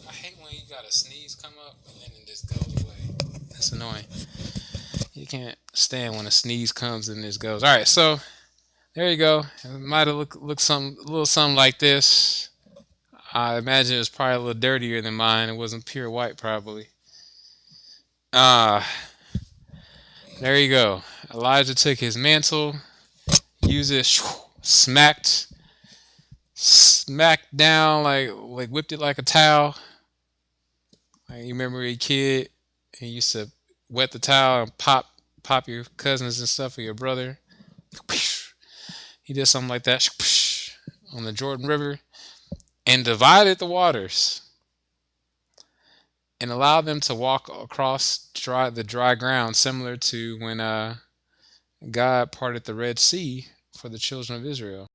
I hate when you got a sneeze come up and then it just goes away. That's annoying. You can't stand when a sneeze comes and just goes. All right, so there you go. It might have looked some a little something like this. I imagine it was probably a little dirtier than mine. It wasn't pure white, probably. Ah, there you go. Elijah took his mantle, used it, smacked down like whipped it like a towel. Like you remember a kid and you used to wet the towel and pop your cousins and stuff or your brother. He did something like that on the Jordan River and divided the waters and allowed them to walk across the dry ground, similar to when God parted the Red Sea for the children of Israel.